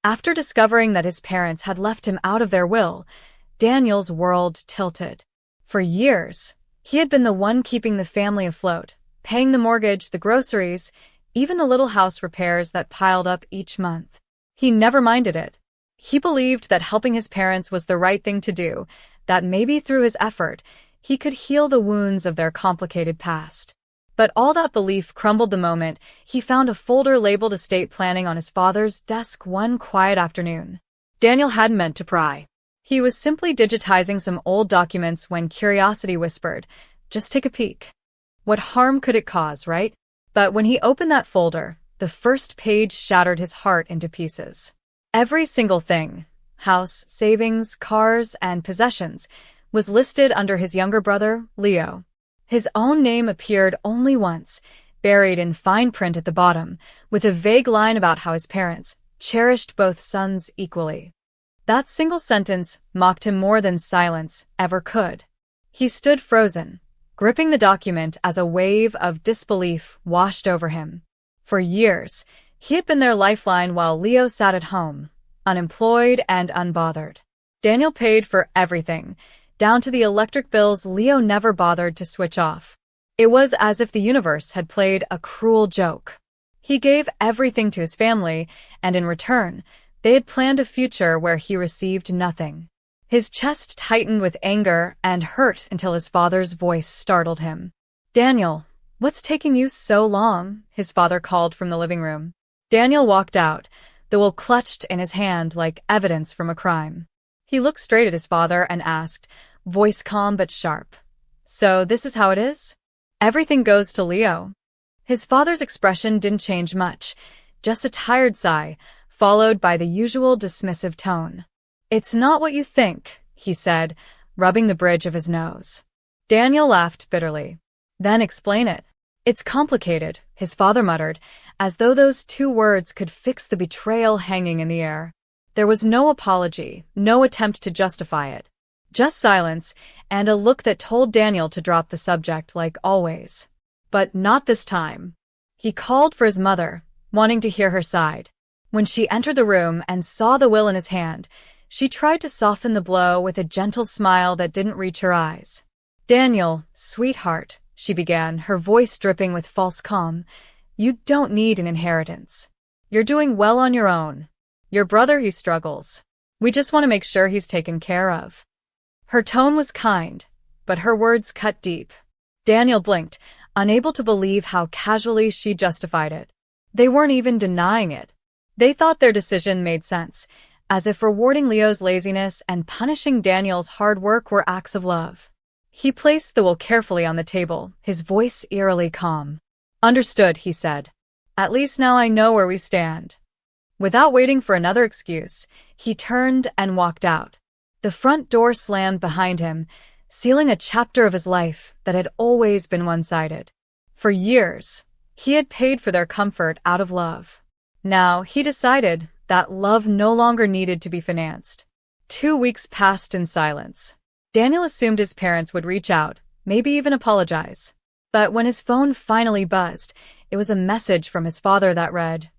After discovering that his parents had left him out of their will, Daniel's world tilted. For years, he had been the one keeping the family afloat, paying the mortgage, the groceries, even the little house repairs that piled up each month. He never minded it. He believed that helping his parents was the right thing to do, that maybe through his effort, he could heal the wounds of their complicated past. But all that belief crumbled the moment he found a folder labeled estate planning on his father's desk one quiet afternoon. Daniel hadn't meant to pry. He was simply digitizing some old documents when curiosity whispered, "Just take a peek. What harm could it cause, right?" But when he opened that folder, the first page shattered his heart into pieces. Every single thing, house, savings, cars, and possessions, was listed under his younger brother, Leo. His own name appeared only once, buried in fine print at the bottom, with a vague line about how his parents cherished both sons equally. That single sentence mocked him more than silence ever could. He stood frozen, gripping the document as a wave of disbelief washed over him. For years, he had been their lifeline while Leo sat at home, unemployed and unbothered. Daniel paid for everything, down to the electric bills Leo never bothered to switch off. It was as if the universe had played a cruel joke. He gave everything to his family, and in return, they had planned a future where he received nothing. His chest tightened with anger and hurt until his father's voice startled him. "Daniel, what's taking you so long?" his father called from the living room. Daniel walked out, the will clutched in his hand like evidence from a crime. He looked straight at his father and asked, voice calm but sharp, "So this is how it is? Everything goes to Leo?" His father's expression didn't change much, just a tired sigh, followed by the usual dismissive tone. "It's not what you think," he said, rubbing the bridge of his nose. Daniel laughed bitterly. "Then explain it." "It's complicated," his father muttered, as though those two words could fix the betrayal hanging in the air. There was no apology, no attempt to justify it. Just silence, and a look that told Daniel to drop the subject like always. But not this time. He called for his mother, wanting to hear her side. When she entered the room and saw the will in his hand, she tried to soften the blow with a gentle smile that didn't reach her eyes. "Daniel, sweetheart," she began, her voice dripping with false calm, "you don't need an inheritance. You're doing well on your own. Your brother, he struggles. We just want to make sure he's taken care of." Her tone was kind, but her words cut deep. Daniel blinked, unable to believe how casually she justified it. They weren't even denying it. They thought their decision made sense, as if rewarding Leo's laziness and punishing Daniel's hard work were acts of love. He placed the will carefully on the table, his voice eerily calm. "Understood," he said. "At least now I know where we stand." Without waiting for another excuse, he turned and walked out. The front door slammed behind him, sealing a chapter of his life that had always been one-sided. For years, he had paid for their comfort out of love. Now, he decided that love no longer needed to be financed. 2 weeks passed in silence. Daniel assumed his parents would reach out, maybe even apologize. But when his phone finally buzzed, it was a message from his father that read,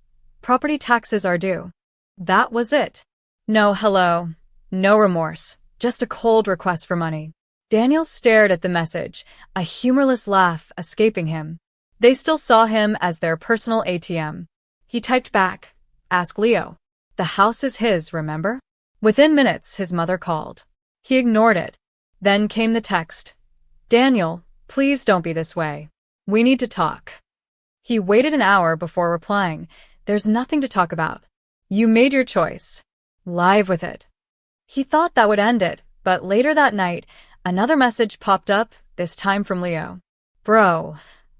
"Property taxes are due." That was it. No hello, no remorse, just a cold request for money. Daniel stared at the message, a humorless laugh escaping him. They still saw him as their personal ATM. He typed back, "Ask Leo. The house is his, remember?" Within minutes, his mother called. He ignored it. Then came the text, "Daniel, please don't be this way. We need to talk." He waited an hour before replying, "There's nothing to talk about. You made your choice. Live with it." He thought that would end it, but later that night, another message popped up, this time from Leo. "Bro,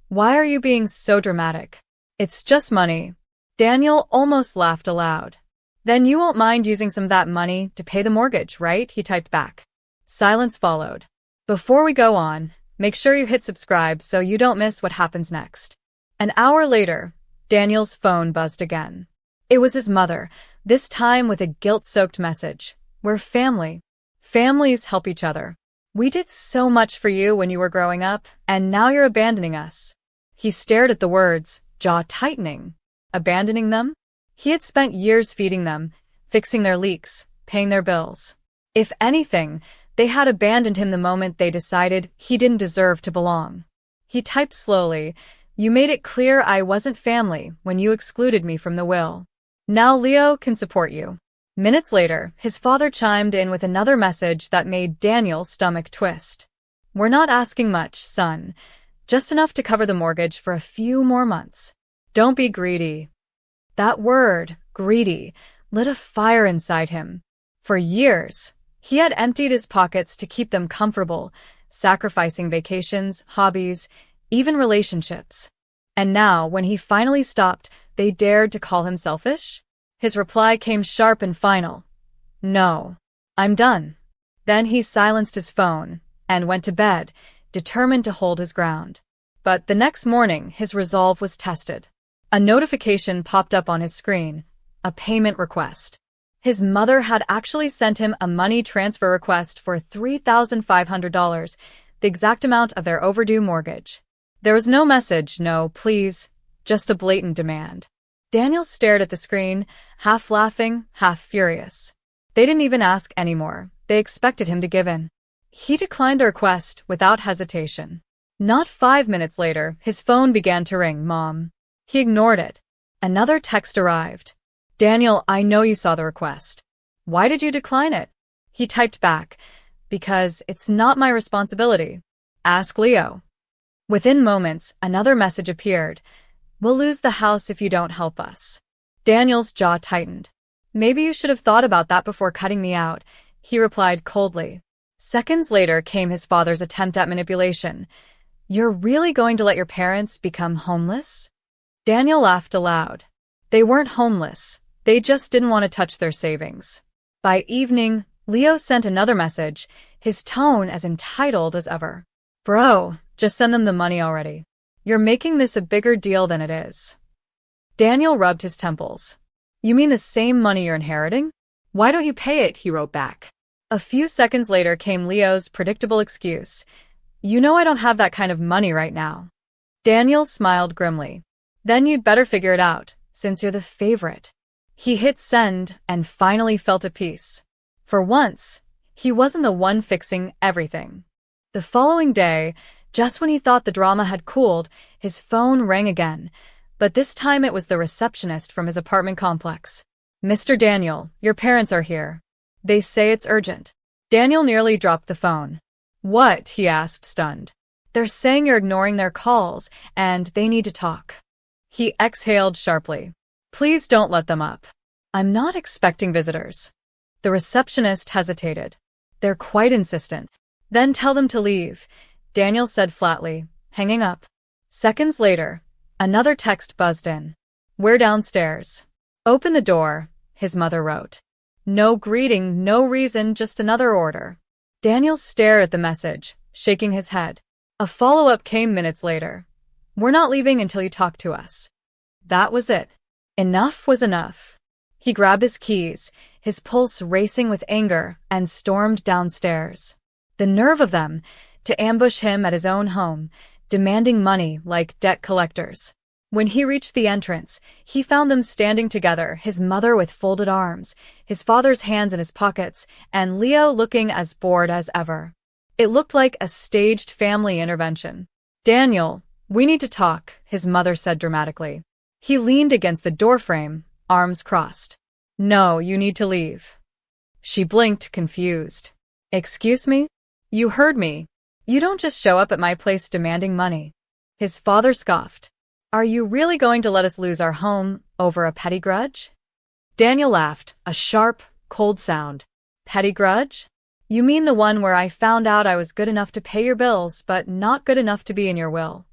why are you being so dramatic? It's just money." Daniel almost laughed aloud. "Then you won't mind using some of that money to pay the mortgage, right?" he typed back. Silence followed. "Before we go on, make sure you hit subscribe so you don't miss what happens next." An hour later, Daniel's phone buzzed again. It was his mother, this time with a guilt-soaked message. "We're family. Families help each other. We did so much for you when you were growing up, and now you're abandoning us." He stared at the words, jaw tightening. Abandoning them? He had spent years feeding them, fixing their leaks, paying their bills. If anything, they had abandoned him the moment they decided he didn't deserve to belong. He typed slowly, "You made it clear I wasn't family when you excluded me from the will. Now Leo can support you." Minutes later, his father chimed in with another message that made Daniel's stomach twist. "We're not asking much, son. Just enough to cover the mortgage for a few more months. Don't be greedy." That word, greedy, lit a fire inside him. For years, he had emptied his pockets to keep them comfortable, sacrificing vacations, hobbies, even relationships. And now, when he finally stopped, they dared to call him selfish? His reply came sharp and final. "No, I'm done." Then he silenced his phone and went to bed, determined to hold his ground. But the next morning, his resolve was tested. A notification popped up on his screen, a payment request. His mother had actually sent him a money transfer request for $3,500, the exact amount of their overdue mortgage. There was no message, no please, just a blatant demand. Daniel stared at the screen, half laughing, half furious. They didn't even ask anymore. They expected him to give in. He declined the request without hesitation. Not 5 minutes later, his phone began to ring. Mom. He ignored it. Another text arrived. "Daniel, I know you saw the request. Why did you decline it?" He typed back, "Because it's not my responsibility. Ask Leo." Within moments, another message appeared. "We'll lose the house if you don't help us." Daniel's jaw tightened. "Maybe you should have thought about that before cutting me out," he replied coldly. Seconds later came his father's attempt at manipulation. "You're really going to let your parents become homeless?" Daniel laughed aloud. They weren't homeless. They just didn't want to touch their savings. By evening, Leo sent another message, his tone as entitled as ever. "Bro, just send them the money already. You're making this a bigger deal than it is." Daniel rubbed his temples. "You mean the same money you're inheriting? Why don't you pay it?" he wrote back. A few seconds later came Leo's predictable excuse. "You know I don't have that kind of money right now." Daniel smiled grimly. "Then you'd better figure it out, since you're the favorite." He hit send and finally felt at peace. For once, he wasn't the one fixing everything. The following day, just when he thought the drama had cooled, his phone rang again, but this time it was the receptionist from his apartment complex. "Mr. Daniel, your parents are here. They say it's urgent." Daniel nearly dropped the phone. "What?" he asked, stunned. "They're saying you're ignoring their calls, and they need to talk." He exhaled sharply. "Please don't let them up. I'm not expecting visitors." The receptionist hesitated. "They're quite insistent." "Then tell them to leave," Daniel said flatly, hanging up. Seconds later, another text buzzed in. "We're downstairs." "Open the door," his mother wrote. No greeting, no reason, just another order. Daniel stared at the message, shaking his head. A follow-up came minutes later. "We're not leaving until you talk to us." That was it. Enough was enough. He grabbed his keys, his pulse racing with anger, and stormed downstairs. The nerve of them, to ambush him at his own home, demanding money like debt collectors. When he reached the entrance, he found them standing together, his mother with folded arms, his father's hands in his pockets, and Leo looking as bored as ever. It looked like a staged family intervention. "Daniel, we need to talk," his mother said dramatically. He leaned against the doorframe, arms crossed. "No, you need to leave." She blinked, confused. "Excuse me? You heard me. You don't just show up at my place demanding money." His father scoffed. "Are you really going to let us lose our home over a petty grudge?" Daniel laughed, a sharp, cold sound. "Petty grudge? You mean the one where I found out I was good enough to pay your bills, but not good enough to be in your will?"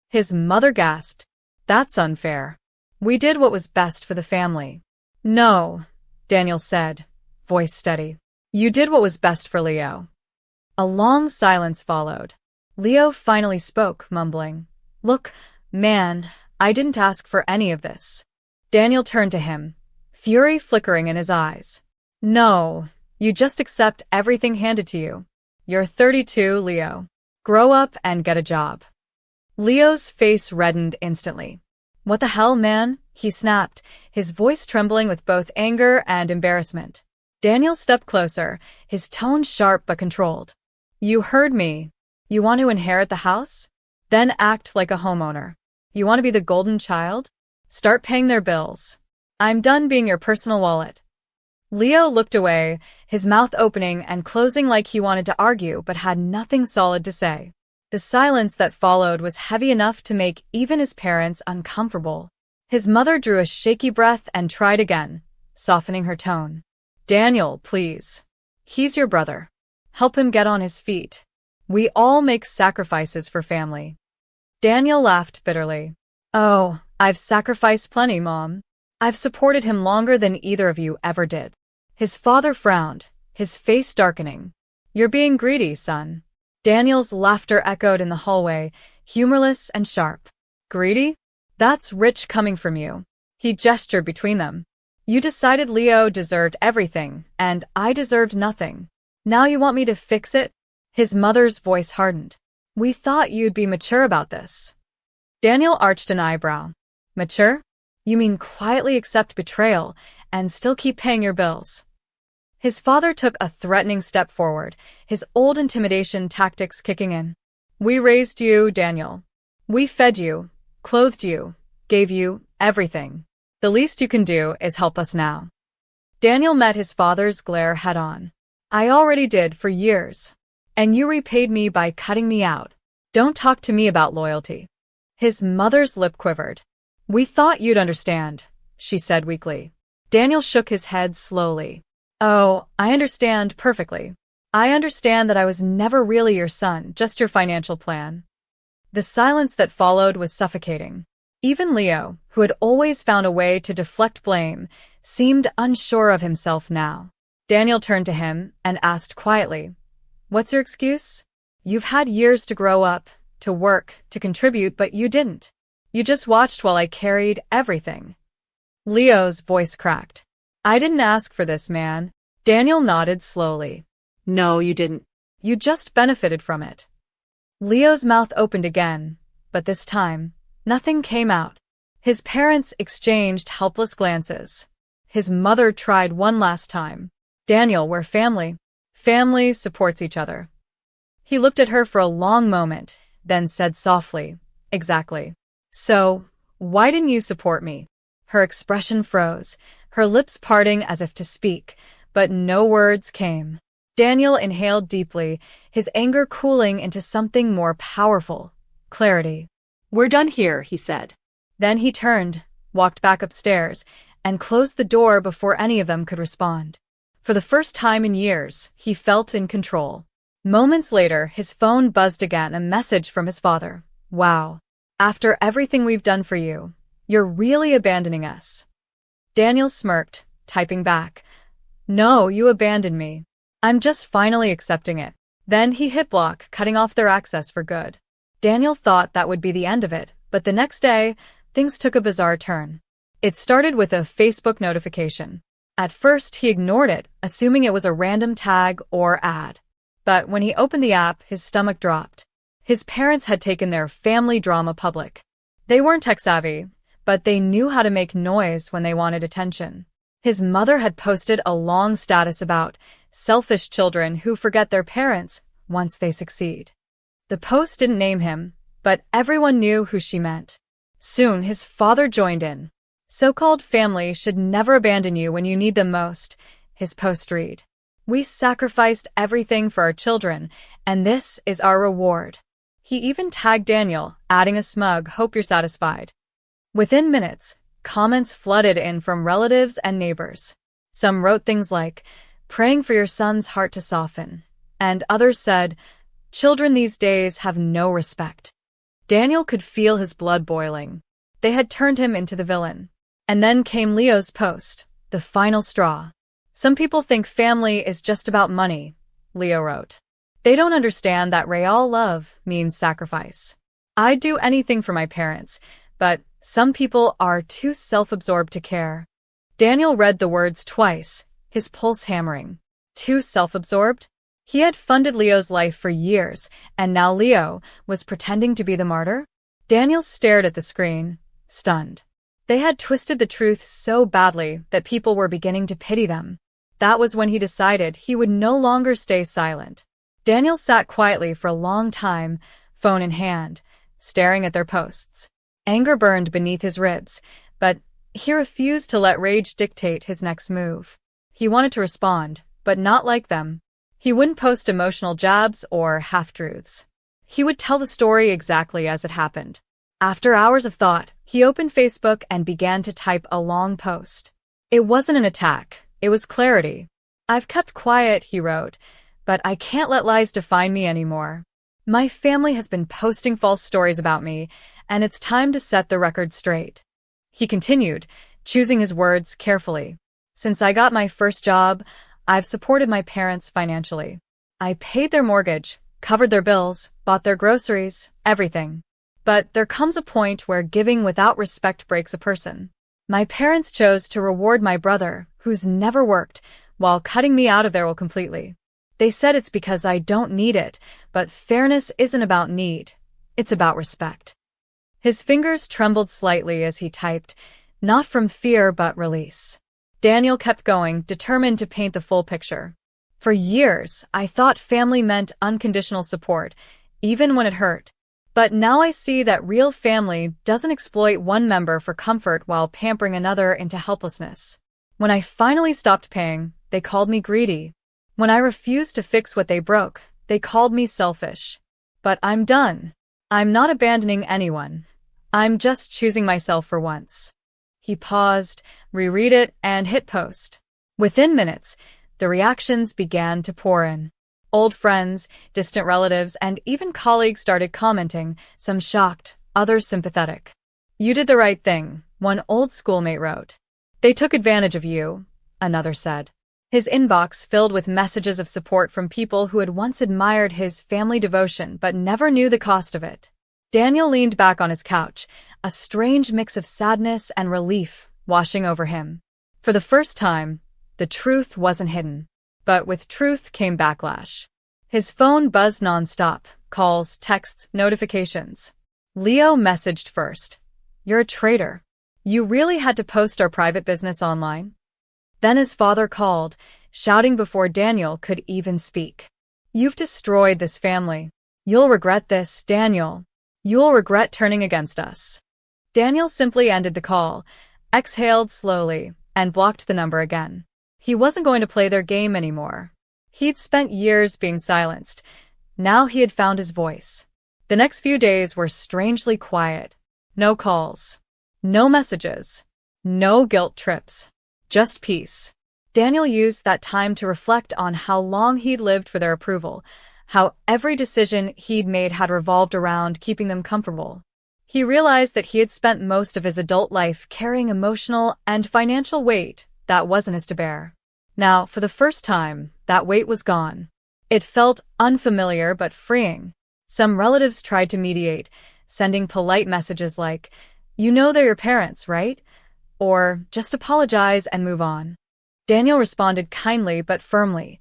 His mother gasped. "That's unfair. We did what was best for the family." "No," Daniel said, voice steady. "You did what was best for Leo." A long silence followed. Leo finally spoke, mumbling, "Look, man, I didn't ask for any of this." Daniel turned to him, fury flickering in his eyes. "No, you just accept everything handed to you. You're 32, Leo. Grow up and get a job." Leo's face reddened instantly. "What the hell, man?" he snapped, his voice trembling with both anger and embarrassment. Daniel stepped closer, his tone sharp but controlled. You heard me. You want to inherit the house? Then act like a homeowner. You want to be the golden child? Start paying their bills. I'm done being your personal wallet. Leo looked away, his mouth opening and closing like he wanted to argue but had nothing solid to say. The silence that followed was heavy enough to make even his parents uncomfortable. His mother drew a shaky breath and tried again, softening her tone. Daniel, please. He's your brother. Help him get on his feet. We all make sacrifices for family. Daniel laughed bitterly. Oh, I've sacrificed plenty, Mom. I've supported him longer than either of you ever did. His father frowned, his face darkening. You're being greedy, son. Daniel's laughter echoed in the hallway, humorless and sharp. Greedy? That's rich coming from you. He gestured between them. You decided Leo deserved everything, and I deserved nothing. Now you want me to fix it? His mother's voice hardened. We thought you'd be mature about this. Daniel arched an eyebrow. Mature? You mean quietly accept betrayal and still keep paying your bills? His father took a threatening step forward, his old intimidation tactics kicking in. We raised you, Daniel. We fed you, clothed you, gave you everything. The least you can do is help us now. Daniel met his father's glare head-on. I already did for years. And you repaid me by cutting me out. Don't talk to me about loyalty. His mother's lip quivered. We thought you'd understand, she said weakly. Daniel shook his head slowly. Oh, I understand perfectly. I understand that I was never really your son, just your financial plan. The silence that followed was suffocating. Even Leo, who had always found a way to deflect blame, seemed unsure of himself now. Daniel turned to him and asked quietly, What's your excuse? You've had years to grow up, to work, to contribute, but you didn't. You just watched while I carried everything. Leo's voice cracked. I didn't ask for this, man. Daniel nodded slowly. No, you didn't. You just benefited from it. Leo's mouth opened again, but this time, nothing came out. His parents exchanged helpless glances. His mother tried one last time. Daniel, we're family. Family supports each other. He looked at her for a long moment, then said softly, Exactly. So, why didn't you support me? Her expression froze, her lips parting as if to speak, but no words came. Daniel inhaled deeply, his anger cooling into something more powerful, clarity. We're done here, he said. Then he turned, walked back upstairs, and closed the door before any of them could respond. For the first time in years, he felt in control. Moments later, his phone buzzed again, a message from his father. Wow. After everything we've done for you, you're really abandoning us. Daniel smirked, typing back. No, you abandoned me. I'm just finally accepting it. Then he hit block, cutting off their access for good. Daniel thought that would be the end of it, but the next day, things took a bizarre turn. It started with a Facebook notification. At first, he ignored it, assuming it was a random tag or ad. But when he opened the app, his stomach dropped. His parents had taken their family drama public. They weren't tech-savvy, but they knew how to make noise when they wanted attention. His mother had posted a long status about selfish children who forget their parents once they succeed. The post didn't name him, but everyone knew who she meant. Soon, his father joined in. So-called family should never abandon you when you need them most, his post read. We sacrificed everything for our children, and this is our reward. He even tagged Daniel, adding a smug, hope you're satisfied. Within minutes, comments flooded in from relatives and neighbors. Some wrote things like, praying for your son's heart to soften, and others said, children these days have no respect. Daniel could feel his blood boiling. They had turned him into the villain. And then came Leo's post, the final straw. Some people think family is just about money, Leo wrote. They don't understand that real love means sacrifice. I'd do anything for my parents, but some people are too self-absorbed to care. Daniel read the words twice, his pulse hammering. Too self-absorbed? He had funded Leo's life for years, and now Leo was pretending to be the martyr? Daniel stared at the screen, stunned. They had twisted the truth so badly that people were beginning to pity them. That was when he decided he would no longer stay silent. Daniel sat quietly for a long time, phone in hand, staring at their posts. Anger burned beneath his ribs, but he refused to let rage dictate his next move. He wanted to respond, but not like them. He wouldn't post emotional jabs or half-truths. He would tell the story exactly as it happened. After hours of thought, he opened Facebook and began to type a long post. It wasn't an attack, it was clarity. "I've kept quiet," he wrote, "but I can't let lies define me anymore. My family has been posting false stories about me, and it's time to set the record straight." He continued, choosing his words carefully. "Since I got my first job, I've supported my parents financially. I paid their mortgage, covered their bills, bought their groceries, everything. But there comes a point where giving without respect breaks a person. My parents chose to reward my brother, who's never worked, while cutting me out of their will completely. They said it's because I don't need it, but fairness isn't about need. It's about respect." His fingers trembled slightly as he typed, not from fear but release. Daniel kept going, determined to paint the full picture. "For years, I thought family meant unconditional support, even when it hurt. But now I see that real family doesn't exploit one member for comfort while pampering another into helplessness. When I finally stopped paying, they called me greedy. When I refused to fix what they broke, they called me selfish. But I'm done. I'm not abandoning anyone. I'm just choosing myself for once." He paused, reread it, and hit post. Within minutes, the reactions began to pour in. Old friends, distant relatives, and even colleagues started commenting, some shocked, others sympathetic. "You did the right thing," one old schoolmate wrote. "They took advantage of you," another said. His inbox filled with messages of support from people who had once admired his family devotion but never knew the cost of it. Daniel leaned back on his couch, a strange mix of sadness and relief washing over him. For the first time, the truth wasn't hidden. But with truth came backlash. His phone buzzed nonstop, calls, texts, notifications. Leo messaged first. "You're a traitor. You really had to post our private business online?" Then his father called, shouting before Daniel could even speak. "You've destroyed this family. You'll regret this, Daniel. You'll regret turning against us." Daniel simply ended the call, exhaled slowly, and blocked the number again. He wasn't going to play their game anymore. He'd spent years being silenced. Now he had found his voice. The next few days were strangely quiet. No calls. No messages. No guilt trips. Just peace. Daniel used that time to reflect on how long he'd lived for their approval, how every decision he'd made had revolved around keeping them comfortable. He realized that he had spent most of his adult life carrying emotional and financial weight that wasn't his to bear. Now, for the first time, that weight was gone. It felt unfamiliar but freeing. Some relatives tried to mediate, sending polite messages like, "You know they're your parents, right?" Or, "Just apologize and move on." Daniel responded kindly but firmly,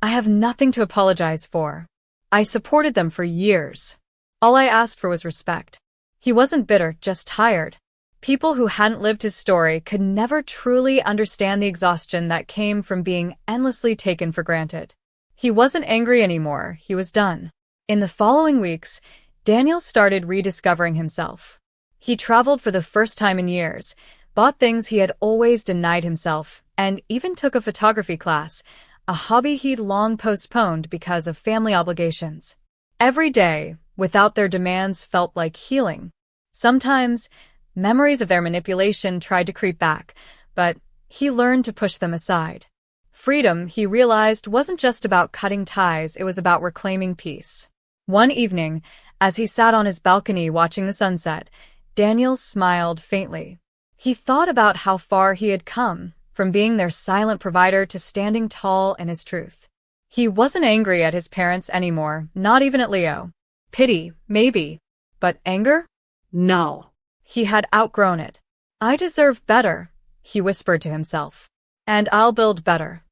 "I have nothing to apologize for. I supported them for years. All I asked for was respect." He wasn't bitter, just tired. People who hadn't lived his story could never truly understand the exhaustion that came from being endlessly taken for granted. He wasn't angry anymore, he was done. In the following weeks, Daniel started rediscovering himself. He traveled for the first time in years, bought things he had always denied himself, and even took a photography class, a hobby he'd long postponed because of family obligations. Every day, without their demands, felt like healing. Sometimes, memories of their manipulation tried to creep back, but he learned to push them aside. Freedom, he realized, wasn't just about cutting ties, it was about reclaiming peace. One evening, as he sat on his balcony watching the sunset, Daniel smiled faintly. He thought about how far he had come, from being their silent provider to standing tall in his truth. He wasn't angry at his parents anymore, not even at Leo. Pity, maybe. But anger? No. He had outgrown it. "I deserve better," he whispered to himself. "And I'll build better."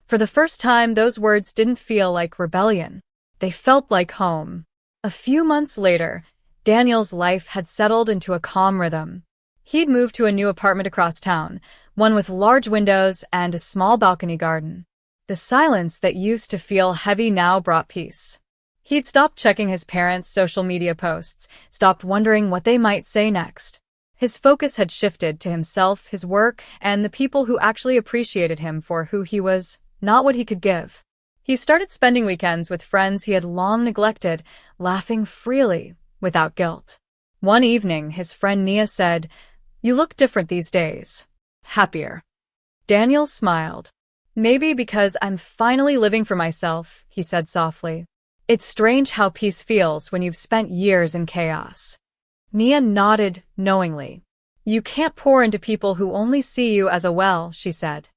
For the first time, those words didn't feel like rebellion. They felt like home. A few months later, Daniel's life had settled into a calm rhythm. He'd moved to a new apartment across town, one with large windows and a small balcony garden. The silence that used to feel heavy now brought peace. He'd stopped checking his parents' social media posts, stopped wondering what they might say next. His focus had shifted to himself, his work, and the people who actually appreciated him for who he was, not what he could give. He started spending weekends with friends he had long neglected, laughing freely, without guilt. One evening, his friend Nia said, "You look different these days. Happier." Daniel smiled. "Maybe because I'm finally living for myself," he said softly. "It's strange how peace feels when you've spent years in chaos." Nia nodded knowingly. "You can't pour into people who only see you as a well," she said.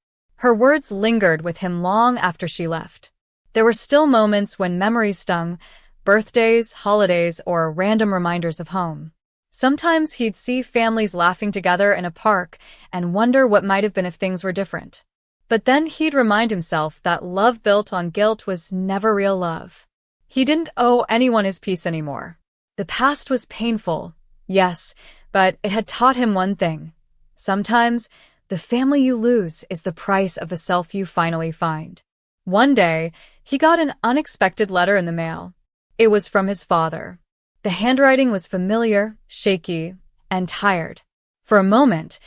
Her words lingered with him long after she left. There were still moments when memories stung, birthdays, holidays, or random reminders of home. Sometimes he'd see families laughing together in a park and wonder what might have been if things were different. But then he'd remind himself that love built on guilt was never real love. He didn't owe anyone his peace anymore. The past was painful, yes, but it had taught him one thing. Sometimes, the family you lose is the price of the self you finally find. One day, he got an unexpected letter in the mail. It was from his father. The handwriting was familiar, shaky, and tired. For a moment,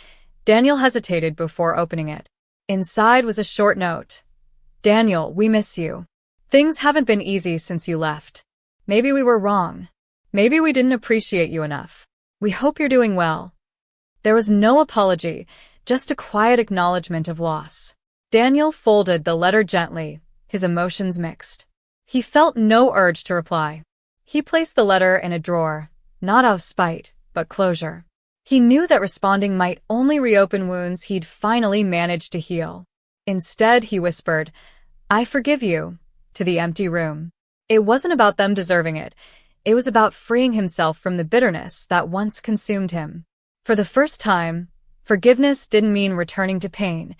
Daniel hesitated before opening it. Inside was a short note. "Daniel, we miss you. Things haven't been easy since you left. Maybe we were wrong. Maybe we didn't appreciate you enough. We hope you're doing well." There was no apology, just a quiet acknowledgement of loss. Daniel folded the letter gently, his emotions mixed. He felt no urge to reply. He placed the letter in a drawer, not out of spite, but closure. He knew that responding might only reopen wounds he'd finally managed to heal. Instead, he whispered, "I forgive you," to the empty room. It wasn't about them deserving it. It was about freeing himself from the bitterness that once consumed him. For the first time, forgiveness didn't mean returning to pain.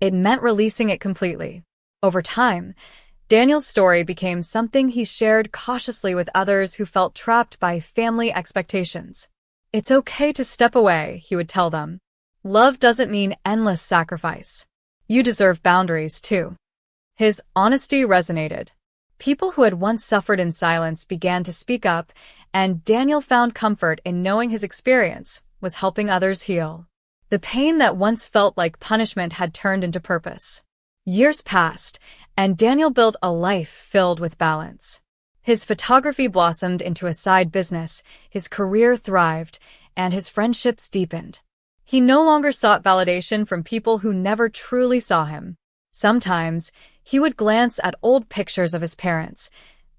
It meant releasing it completely. Over time, Daniel's story became something he shared cautiously with others who felt trapped by family expectations. "It's okay to step away," he would tell them. "Love doesn't mean endless sacrifice. You deserve boundaries, too." His honesty resonated. People who had once suffered in silence began to speak up, and Daniel found comfort in knowing his experience was helping others heal. The pain that once felt like punishment had turned into purpose. Years passed, and Daniel built a life filled with balance. His photography blossomed into a side business, his career thrived, and his friendships deepened. He no longer sought validation from people who never truly saw him. Sometimes, he would glance at old pictures of his parents,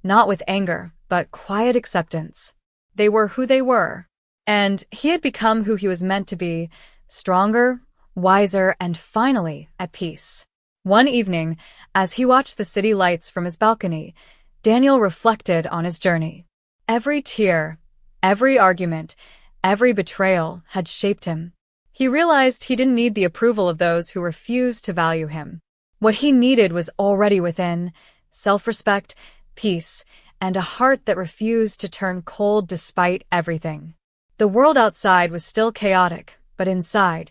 not with anger, but quiet acceptance. They were who they were, and he had become who he was meant to be, stronger, wiser, and finally at peace. One evening, as he watched the city lights from his balcony, Daniel reflected on his journey. Every tear, every argument, every betrayal had shaped him. He realized he didn't need the approval of those who refused to value him. What he needed was already within: self-respect, peace, and a heart that refused to turn cold despite everything. The world outside was still chaotic, but inside,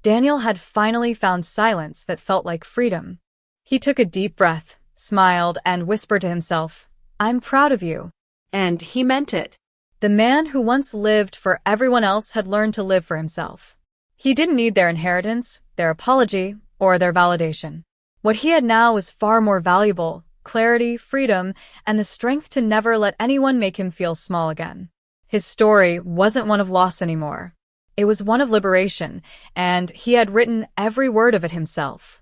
Daniel had finally found silence that felt like freedom. He took a deep breath, smiled, and whispered to himself, "I'm proud of you." And he meant it. The man who once lived for everyone else had learned to live for himself. He didn't need their inheritance, their apology, or their validation. What he had now was far more valuable: clarity, freedom, and the strength to never let anyone make him feel small again. His story wasn't one of loss anymore. It was one of liberation, and he had written every word of it himself.